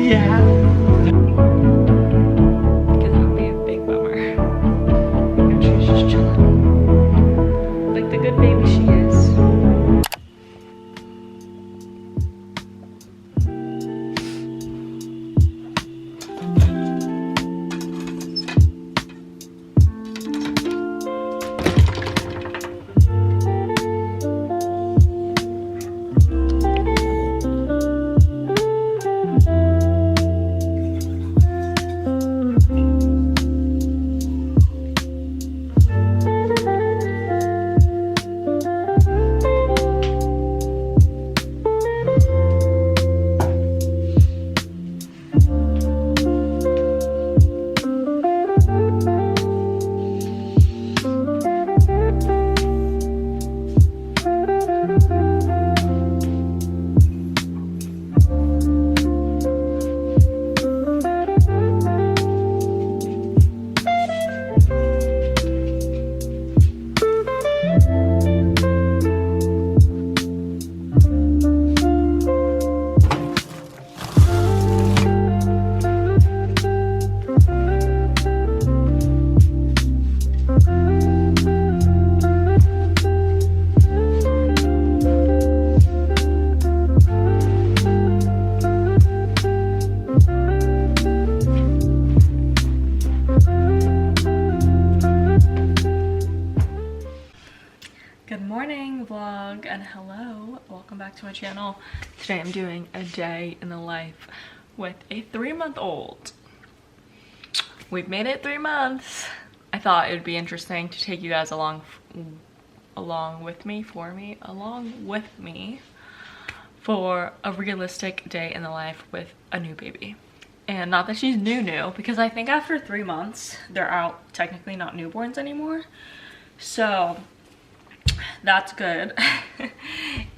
Yeah. Because that would be a big bummer. And she's just chilling. Like the good baby she is. Good morning vlog and hello, welcome back to my channel. Today I'm doing a day in the life with a 3-month-old. We've made it 3 months. I thought it would be interesting to take you guys along with me for a realistic day in the life with a new baby. And not that she's new, because I think after 3 months they're out technically not newborns anymore, so that's good.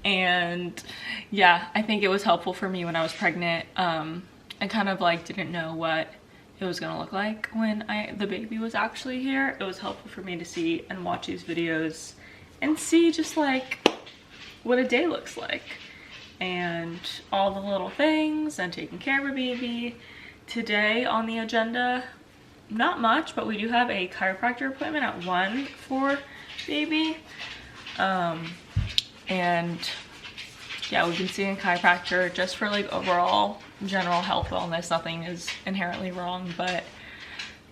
And yeah, I think it was helpful for me when I was pregnant. I kind of like didn't know what it was gonna look like when the baby was actually here. It was helpful for me to see and watch these videos and see just like what a day looks like and all the little things and taking care of a baby. Today on the agenda, not much, but we do have a chiropractor appointment at 1 for baby. And yeah, we've been seeing a chiropractor just for like overall general health wellness. Nothing is inherently wrong, but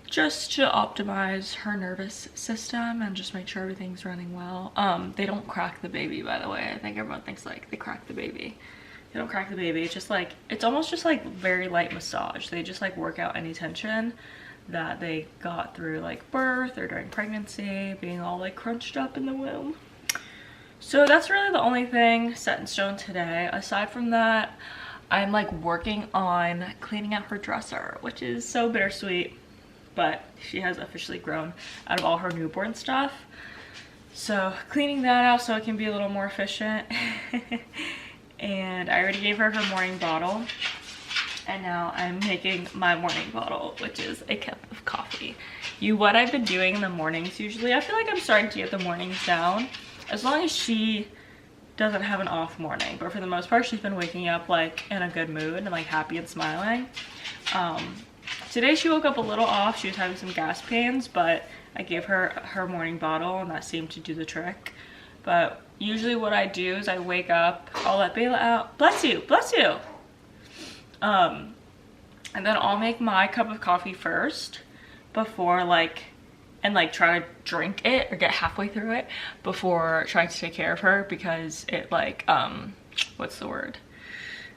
just to optimize her nervous system and just make sure everything's running well. They don't crack the baby, by the way. I think everyone thinks like they crack the baby. They don't crack the baby. It's just like, it's almost just like very light massage. They just like work out any tension that they got through like birth or during pregnancy, being all like crunched up in the womb. So that's really the only thing set in stone today. Aside from that, I'm like working on cleaning out her dresser, which is so bittersweet, but she has officially grown out of all her newborn stuff. So cleaning that out so it can be a little more efficient. And I already gave her her morning bottle. And now I'm making my morning bottle, which is a cup of coffee. What I've been doing in the mornings usually, I feel like I'm starting to get the mornings down. As long as she doesn't have an off morning, but for the most part she's been waking up like in a good mood and like happy and smiling. Today she woke up a little off. She was having some gas pains, but I gave her her morning bottle and that seemed to do the trick. But usually what I do is I wake up, I'll let Bela out, bless you, and then I'll make my cup of coffee first before try to drink it or get halfway through it before trying to take care of her, because it like what's the word,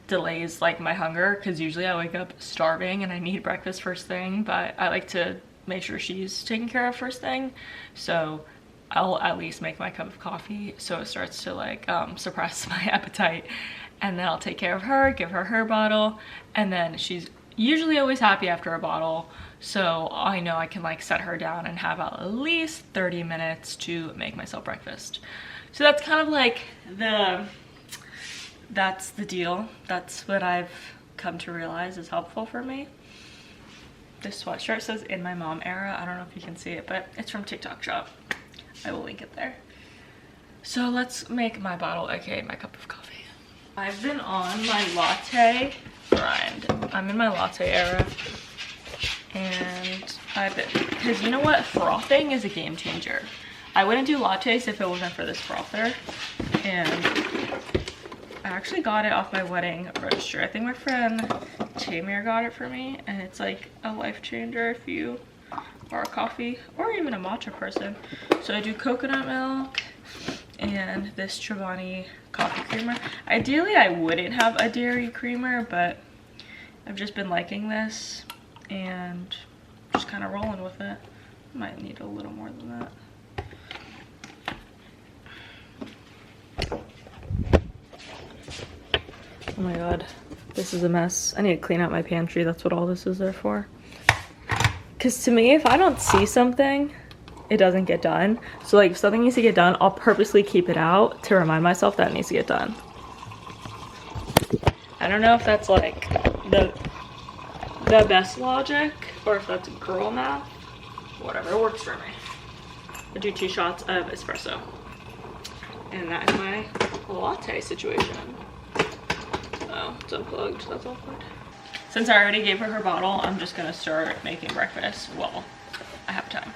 delays like my hunger, because usually I wake up starving and I need breakfast first thing, but I like to make sure she's taken care of first thing, so I'll at least make my cup of coffee so it starts to like suppress my appetite, and then I'll take care of her, give her her bottle, and then she's usually always happy after a bottle, so I know I can like set her down and have at least 30 minutes to make myself breakfast. So that's kind of like that's the deal. That's what I've come to realize is helpful for me. This sweatshirt says "in my mom era." I don't know if you can see it, but it's from TikTok Shop. I will link it there. So let's make my bottle, aka my cup of coffee. I've been on my latte grind. I'm in my latte era, and because you know what, frothing is a game changer. I wouldn't do lattes if it wasn't for this frother, and I actually got it off my wedding registry. I think my friend Tamir got it for me, and it's like a life changer if you are a coffee or even a matcha person. So I do coconut milk and this Chobani coffee creamer. Ideally I wouldn't have a dairy creamer, but I've just been liking this and just kind of rolling with it. Might need a little more than that. Oh my god, this is a mess. I need to clean out my pantry. That's what all this is there for. Because to me, if I don't see something, it doesn't get done. So like if something needs to get done, I'll purposely keep it out to remind myself that it needs to get done. I don't know if that's like the best logic or if that's girl math. Whatever, it works for me. I do 2 shots of espresso. And that is my latte situation. Oh, it's unplugged. That's all plugged. Since I already gave her bottle, I'm just gonna start making breakfast while I have time.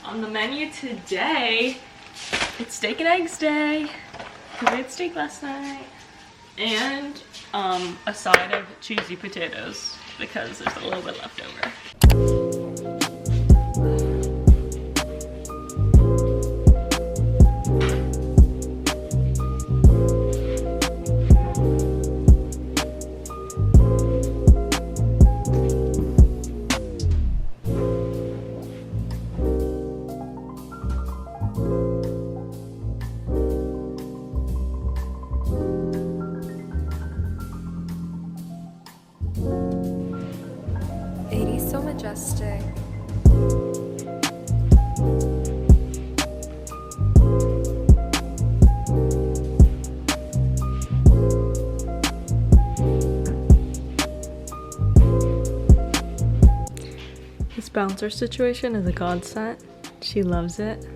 On the menu today, it's steak and eggs day, because we had steak last night. And a side of cheesy potatoes, because there's a little bit left over. 80's so majestic. This bouncer situation is a godsend. She loves it.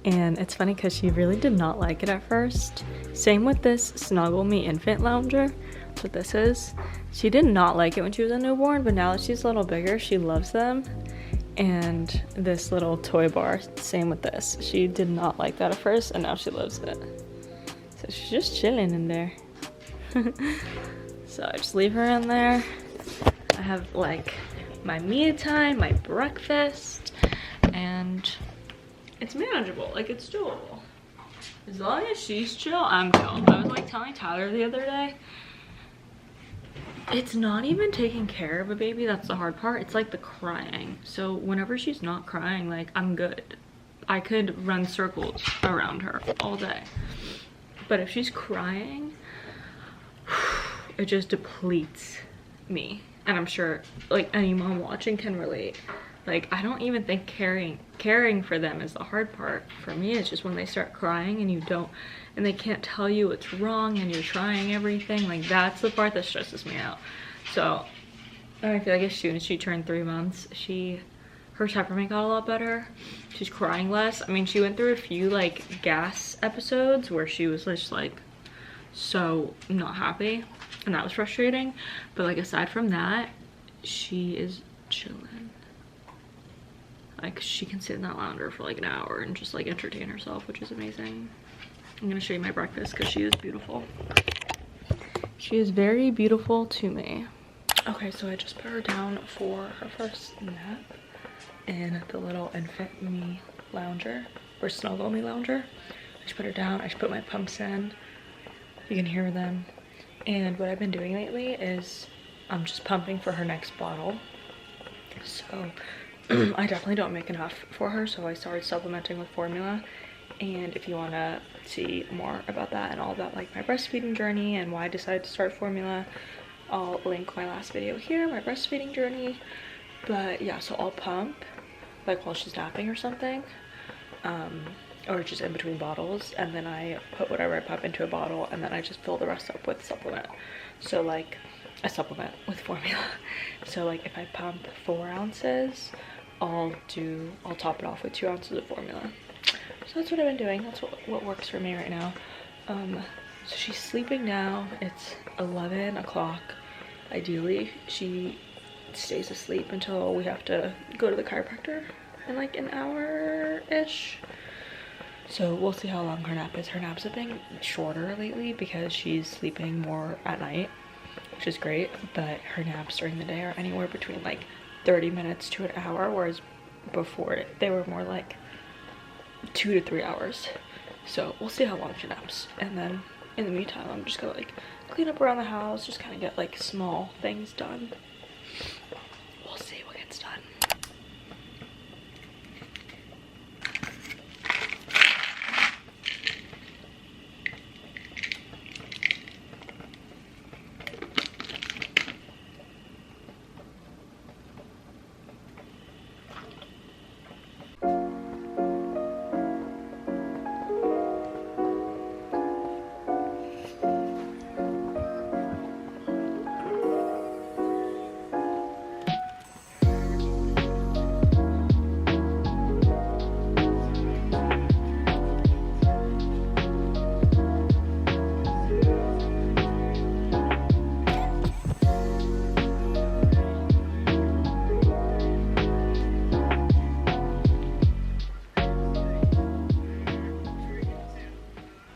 And it's funny because she really did not like it at first. Same with this Snuggle Me infant lounger. That's what this is. She did not like it when she was a newborn, but now that she's a little bigger, she loves them. And this little toy bar, same with this. She did not like that at first, and now she loves it. So she's just chilling in there. So I just leave her in there. I have like my me time, my breakfast, and it's manageable. Like, it's doable. As long as she's chill, I'm chill. I was like telling Tyler the other day, it's not even taking care of a baby that's the hard part. It's like the crying. So whenever she's not crying, like, I'm good. I could run circles around her all day. But if she's crying, it just depletes me. And I'm sure like any mom watching can relate. Like, I don't even think caring for them is the hard part. For me, it's just when they start crying and you don't, and they can't tell you what's wrong and you're trying everything. Like, that's the part that stresses me out. So I feel like as soon as she turned 3 months, her temperament got a lot better. She's crying less. I mean, she went through a few like gas episodes where she was just like so not happy, and that was frustrating. But like, aside from that, she is chilling. Like, she can sit in that lounger for like an hour and just like entertain herself, which is amazing. I'm gonna show you my breakfast because she is beautiful. She is very beautiful to me. Okay, so I just put her down for her first nap in the little infant me lounger, or Snuggle Me lounger. I just put her down. I just put my pumps in. You can hear them. And what I've been doing lately is I'm just pumping for her next bottle. So I definitely don't make enough for her, so I started supplementing with formula. And if you want to see more about that and all about like my breastfeeding journey and why I decided to start formula, I'll link my last video here, my breastfeeding journey. But yeah, so I'll pump like while she's napping or something, or just in between bottles, and then I put whatever I pump into a bottle, and then I just fill the rest up with supplement. So like a supplement with formula. So like if I pump 4 ounces, I'll top it off with 2 ounces of formula. So that's what I've been doing. That's what works for me right now. So she's sleeping now. It's 11 o'clock, ideally she stays asleep until we have to go to the chiropractor in like an hour-ish. So we'll see how long her nap is. Her naps have been shorter lately because she's sleeping more at night, which is great, but her naps during the day are anywhere between like 30 minutes to an hour, whereas before they were more like 2 to 3 hours. So we'll see how long she naps, and then in the meantime I'm just gonna like clean up around the house, just kind of get like small things done. We'll see what gets done.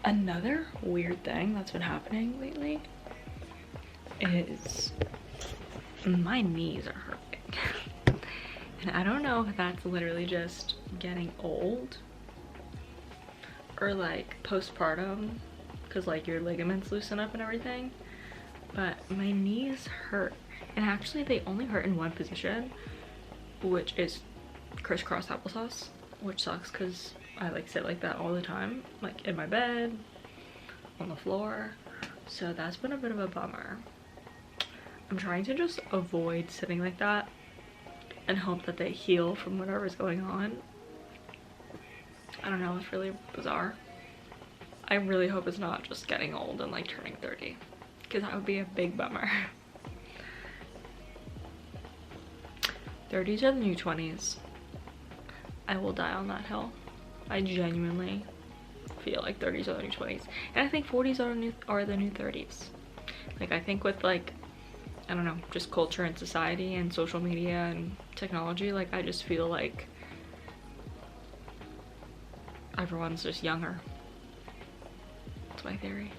Another weird thing that's been happening lately is my knees are hurting. And I don't know if that's literally just getting old or like postpartum, because like your ligaments loosen up and everything, but my knees hurt. And actually they only hurt in one position, which is crisscross applesauce, which sucks because I like sit like that all the time, like in my bed, on the floor. So that's been a bit of a bummer. I'm trying to just avoid sitting like that and hope that they heal from whatever's going on. I don't know, it's really bizarre. I really hope it's not just getting old and like turning 30, because that would be a big bummer. 30s are the new 20s. I will die on that hill. I genuinely feel like 30s are the new 20s, and I think 40s are the new 30s. Like I think with like, I don't know, just culture and society and social media and technology, like I just feel like everyone's just younger. That's my theory.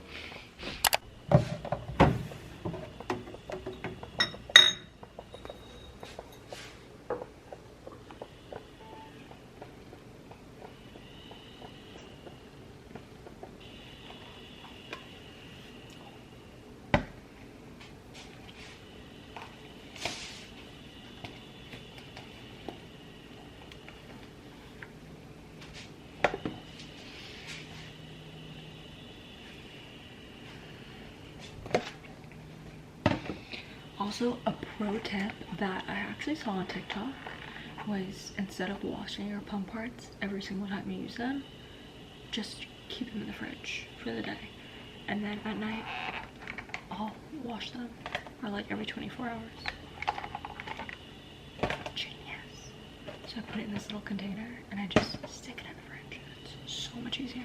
Also, a pro tip that I actually saw on TikTok was, instead of washing your pump parts every single time you use them, just keep them in the fridge for the day, and then at night I'll wash them, or like every 24 hours. Genius. So I put it in this little container and I just stick it in the fridge. It's so much easier.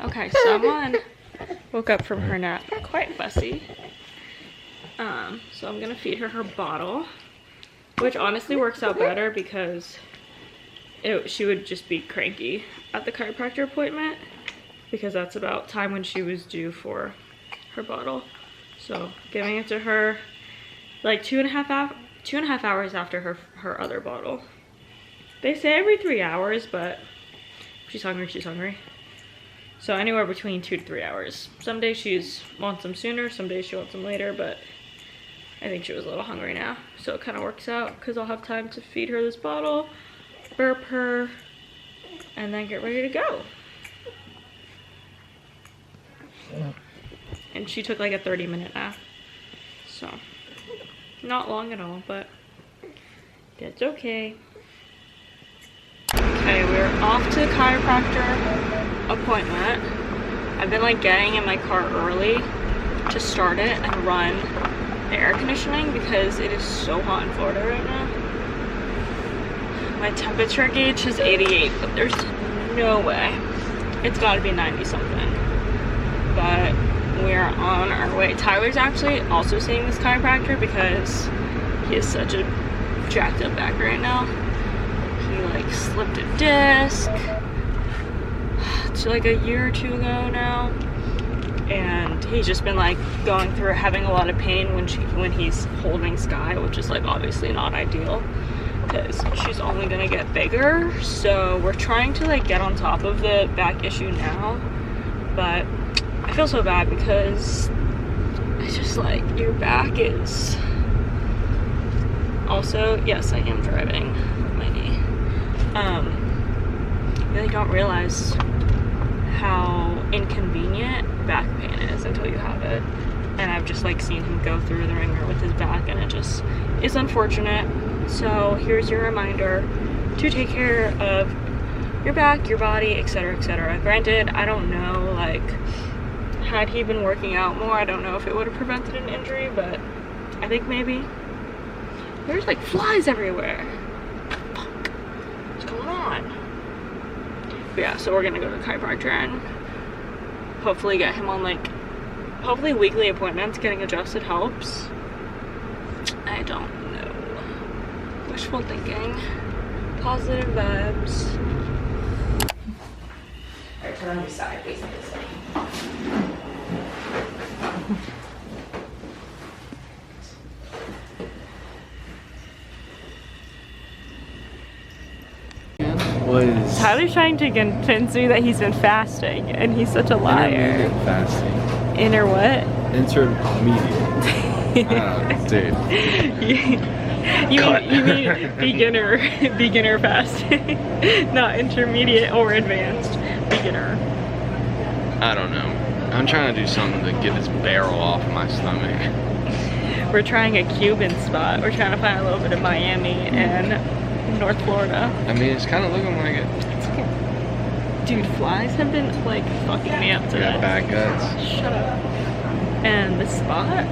Okay, someone woke up from her nap quite fussy. So I'm gonna feed her bottle, which honestly works out better because she would just be cranky at the chiropractor appointment, because that's about time when she was due for her bottle. So giving it to her like 2.5 hours after her other bottle. They say every 3 hours, but she's hungry, she's hungry. So anywhere between 2 to 3 hours. Some days she wants them sooner, some days she wants them later, but I think she was a little hungry now. So it kind of works out because I'll have time to feed her this bottle, burp her, and then get ready to go. And she took like a 30-minute nap. So not long at all, but that's okay. Okay, we're off to the chiropractor appointment. I've been like getting in my car early to start it and run the air conditioning because it is so hot in Florida right now. My temperature gauge is 88, but there's no way. It's gotta be 90 something. But we're on our way. Tyler's actually also seeing this chiropractor because he has such a jacked up back right now. He like slipped a disc to like a year or two ago now, and he's just been like going through having a lot of pain when he's holding Sky, which is like obviously not ideal because she's only gonna get bigger. So we're trying to like get on top of the back issue now, but I feel so bad because it's just like your back is also, yes, I am driving my knee. You really don't realize how inconvenient back pain is until you have it. And I've just like seen him go through the ringer with his back, and it just is unfortunate. So here's your reminder to take care of your back, your body, etc., etc. Granted, I don't know, like, had he been working out more, I don't know if it would have prevented an injury, but I think maybe. There's like flies everywhere. Fuck. What's going on? But yeah, so we're gonna go to the chiropractor and hopefully get him on like, hopefully weekly appointments. Getting adjusted helps. I don't know. Wishful thinking. Positive vibes. Alright, turn on your side, facing this way. Tyler's trying to convince me that he's been fasting, and he's such a liar. Intermediate fasting. Inner what? Intermediate. Dude. You mean beginner fasting, not intermediate or advanced. Beginner. I don't know. I'm trying to do something to get this barrel off my stomach. We're trying a Cuban spot. We're trying to find a little bit of Miami and North Florida. I mean, it's kind of looking like it. Dude, flies have been like fucking me up today. Got bad guts. Shut up. And the spot,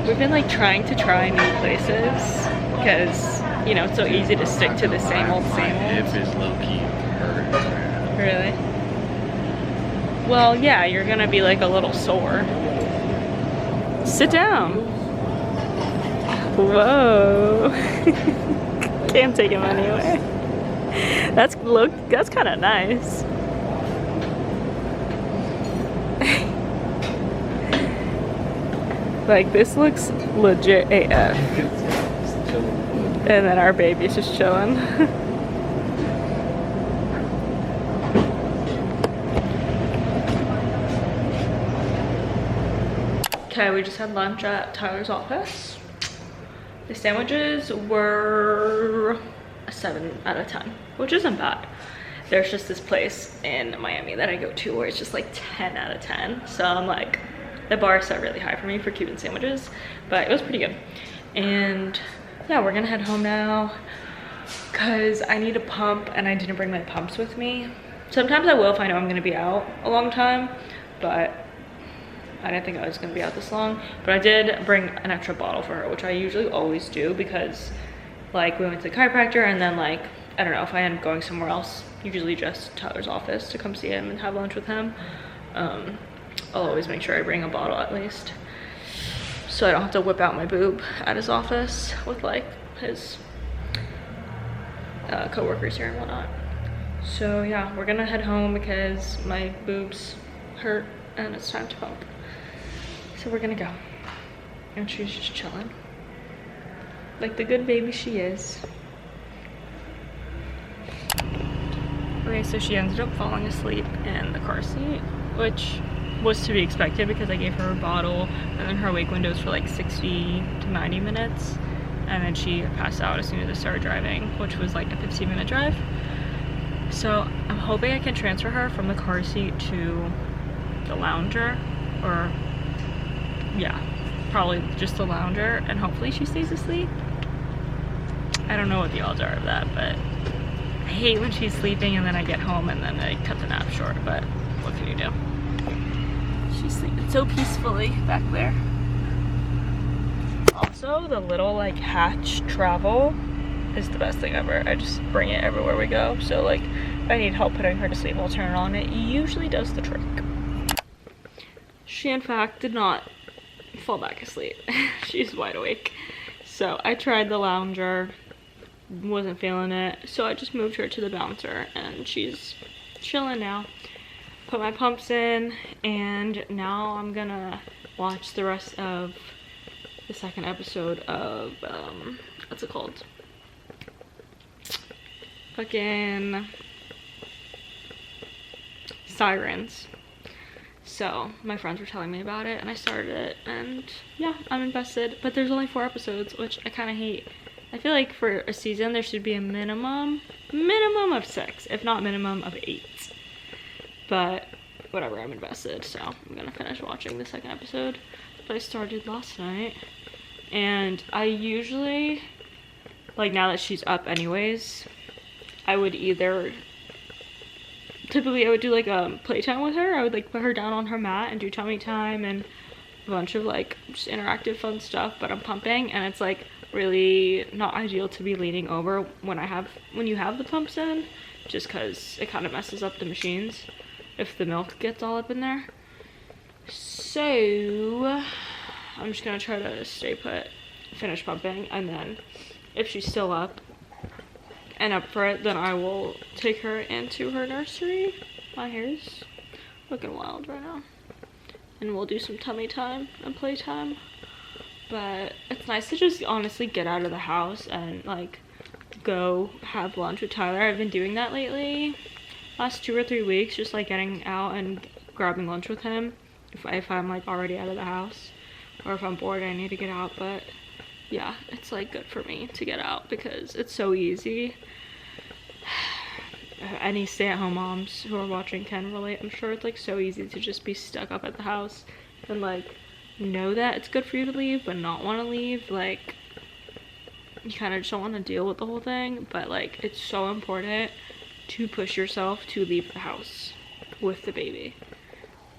we've been like trying to try new places because, you know, it's so easy to stick to the same old. My hip is low-key hurt. Really? Well, yeah, you're gonna be like a little sore. Sit down. Whoa. Can't take him anywhere. That's kind of nice. Like, this looks legit AF. And then our baby's just chilling. Okay, we just had lunch at Tyler's office. The sandwiches were a 7 out of 10, which isn't bad. There's just this place in Miami that I go to where it's just like 10 out of 10. So I'm like, the bar is set really high for me for Cuban sandwiches, but it was pretty good. And yeah, we're gonna head home now because I need a pump and I didn't bring my pumps with me. Sometimes I will if I know I'm gonna be out a long time, but I didn't think I was gonna be out this long. But I did bring an extra bottle for her, which I usually always do because like we went to the chiropractor and then like, I don't know, if I end up going somewhere else, usually just Tyler's office to come see him and have lunch with him. I'll always make sure I bring a bottle at least, so I don't have to whip out my boob at his office with like his co-workers here and whatnot. So yeah, we're gonna head home because my boobs hurt and it's time to pump. So we're gonna go. And she's just chilling. Like the good baby she is. Okay, so she ended up falling asleep in the car seat, which was to be expected because I gave her a bottle, and then her wake window was for like 60 to 90 minutes, and then she passed out as soon as I started driving, which was like a 15-minute drive. So I'm hoping I can transfer her from the car seat to the lounger, or yeah, probably just the lounger, and hopefully she stays asleep. I don't know what the odds are of that, but I hate when she's sleeping and then I get home and then I cut the nap short, but what can you do? She's sleeping so peacefully back there. Also, the little like hatch travel is the best thing ever. I just bring it everywhere we go. So like if I need help putting her to sleep, I'll turn it on. It usually does the trick. She in fact did not fall back asleep. She's wide awake. So I tried the lounger, wasn't feeling it. So I just moved her to the bouncer and she's chilling now. Put my pumps in, and now I'm gonna watch the rest of the second episode of what's it called? Fucking Sirens. So my friends were telling me about it and I started it, and yeah, I'm invested. But there's only 4 episodes, which I kind of hate. I feel like for a season there should be a minimum of 6, if not minimum of 8. But whatever, I'm invested, so I'm gonna finish watching the second episode that I started last night. And I usually, like now that she's up anyways, I would either, typically I would do like a playtime with her. I would like put her down on her mat and do tummy time and a bunch of like just interactive fun stuff, but I'm pumping and it's like really not ideal to be leaning over when you have the pumps in, just because it kind of messes up the machines if the milk gets all up in there. So I'm just gonna try to stay put, finish pumping, and then if she's still up and up for it, then I will take her into her nursery. My hair's looking wild right now. And we'll do some tummy time and playtime. But it's nice to just honestly get out of the house and like go have lunch with Tyler. I've been doing that lately. Last 2 or 3 weeks, just like getting out and grabbing lunch with him if I'm like already out of the house, or if I'm bored and I need to get out. But yeah, it's like good for me to get out because it's so easy. Any stay-at-home moms who are watching can relate. I'm sure it's like so easy to just be stuck up at the house and like know that it's good for you to leave but not want to leave. Like you kind of just don't want to deal with the whole thing, but like it's so important to push yourself to leave the house with the baby.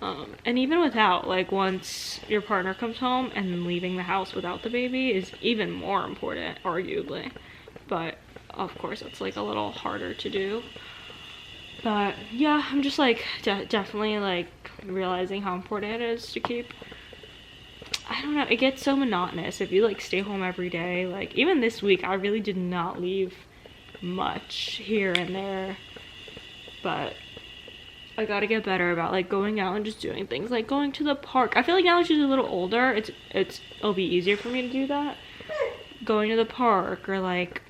And even without, like once your partner comes home, and leaving the house without the baby is even more important, arguably. But of course it's like a little harder to do. But yeah, I'm just like definitely like realizing how important it is to keep, I don't know, it gets so monotonous if you like stay home every day. Like even this week I really did not leave much here and there, but I gotta get better about like going out and just doing things like going to the park. I feel like now that she's a little older, it'll be easier for me to do that. Going to the park or like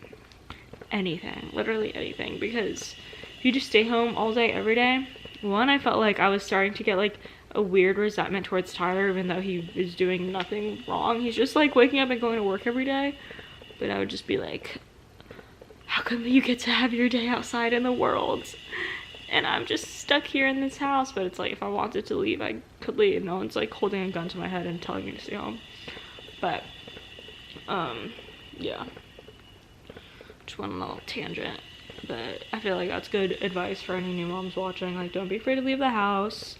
anything, literally anything, because if you just stay home all day every day, one, I felt like I was starting to get like a weird resentment towards Tyler, even though he is doing nothing wrong. He's just like waking up and going to work every day. But I would just be like, how come you get to have your day outside in the world and I'm just stuck here in this house? But it's like if I wanted to leave, I could leave. No one's like holding a gun to my head and telling me to stay home. But yeah, just went on a little tangent, but I feel like that's good advice for any new moms watching. Like, don't be afraid to leave the house.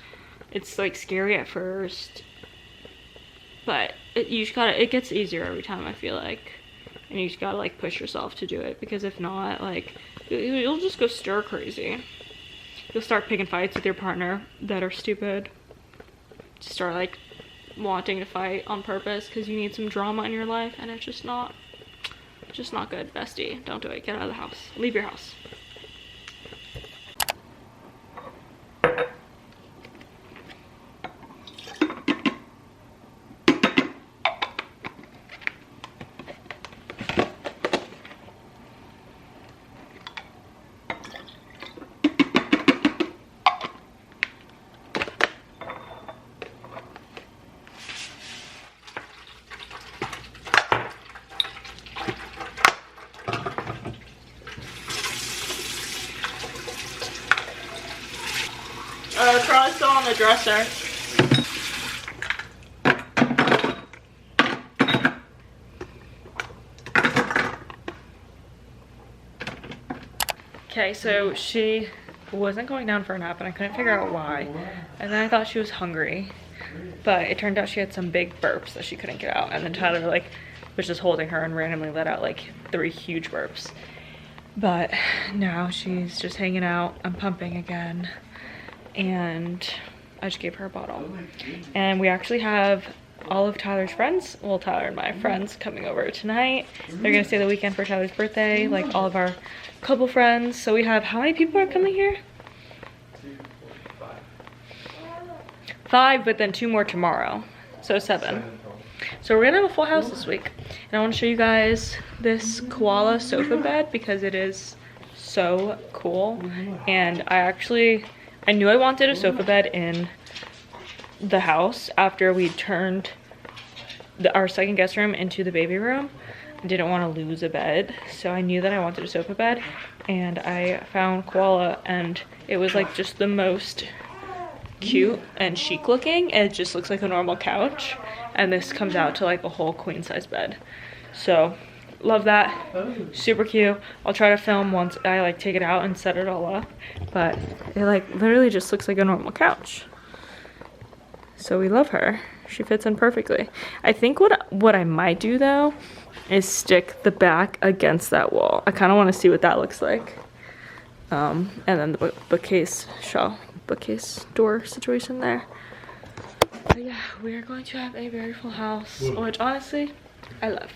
It's like scary at first, but it gets easier every time, I feel like. And you just gotta like push yourself to do it, because if not, like you'll just go stir crazy. You'll start picking fights with your partner that are stupid. Just start like wanting to fight on purpose because you need some drama in your life, and it's just not good. Bestie, don't do it. Get out of the house. Leave your house. Charlie's still on the dresser. Okay, so she wasn't going down for a nap and I couldn't figure out why. And then I thought she was hungry, but it turned out she had some big burps that she couldn't get out. And then Tyler like was just holding her and randomly let out like 3 huge burps. But now she's just hanging out. I'm pumping again. And I just gave her a bottle. And we actually have all of Tyler's friends, well, Tyler and my friends coming over tonight. They're gonna stay the weekend for Tyler's birthday, like all of our couple friends. So we have, how many people are coming here? 5, but then 2 more tomorrow. So 7. So we're gonna have a full house this week. And I wanna show you guys this koala sofa bed because it is so cool. And I knew I wanted a sofa bed in the house after we turned our second guest room into the baby room. I didn't want to lose a bed, so I knew that I wanted a sofa bed, and I found Koala, and it was like just the most cute and chic looking. It just looks like a normal couch, and this comes out to like a whole queen size bed. So love that, super cute. I'll try to film once I like take it out and set it all up, but it like literally just looks like a normal couch. So we love her. She fits in perfectly. I think what I might do though is stick the back against that wall. I kind of want to see what that looks like. And then the bookcase door situation there. But yeah, we are going to have a very full house, which honestly, I love.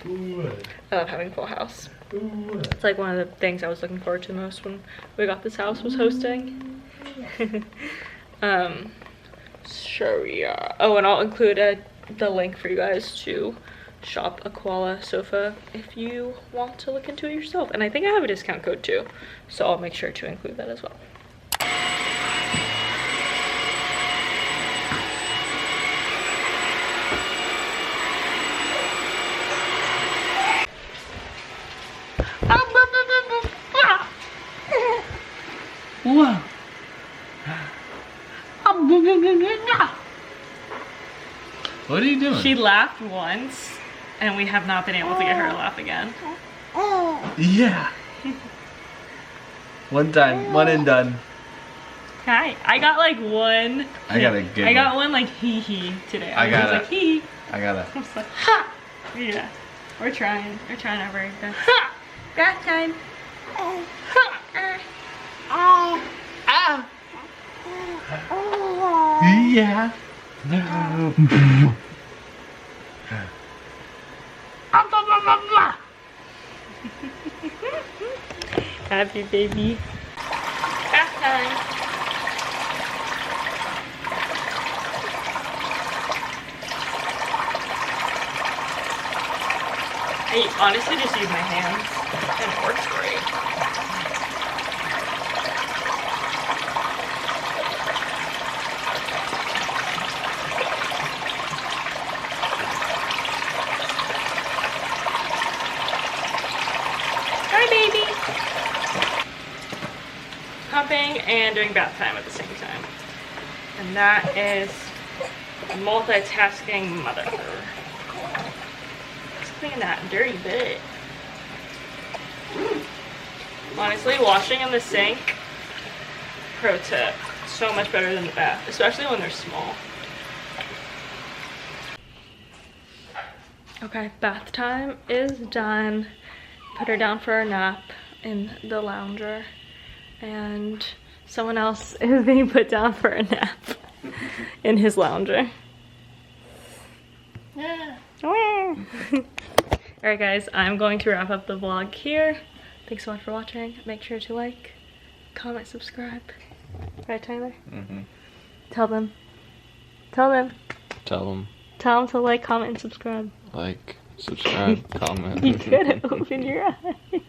I love having a full house. It's like one of the things I was looking forward to the most when we got this house, was hosting. Sure, yeah. Oh, and I'll include the link for you guys to shop a koala sofa if you want to look into it yourself. And I think I have a discount code too, so I'll make sure to include that as well. Whoa. What are you doing? She laughed once, and we have not been able to get her to laugh again. Yeah. One time, one and done. Hi. I got like one. I got a good I got one like hee hee today. I was like hee. I got I was like ha. Yeah. We're trying. We're trying our very best. Ha. Bath time. Yeah. Happy baby. Bath time. I honestly just use my hands and it works great. Hi, baby. Pumping and doing bath time at the same time. And that is multitasking mother. Let's clean that dirty bit. Honestly, washing in the sink, pro tip, so much better than the bath, especially when they're small. Okay, bath time is done. Put her down for a nap in the lounger, and someone else is being put down for a nap in his lounger. Yeah. Alright guys, I'm going to wrap up the vlog here. Thanks so much for watching. Make sure to like, comment, subscribe. Right, Tyler? Mm-hmm. Tell them. Tell them. Tell them. Tell them to like, comment, and subscribe. Like, subscribe, comment. You could open your eyes.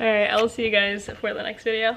Alright, I'll see you guys for the next video.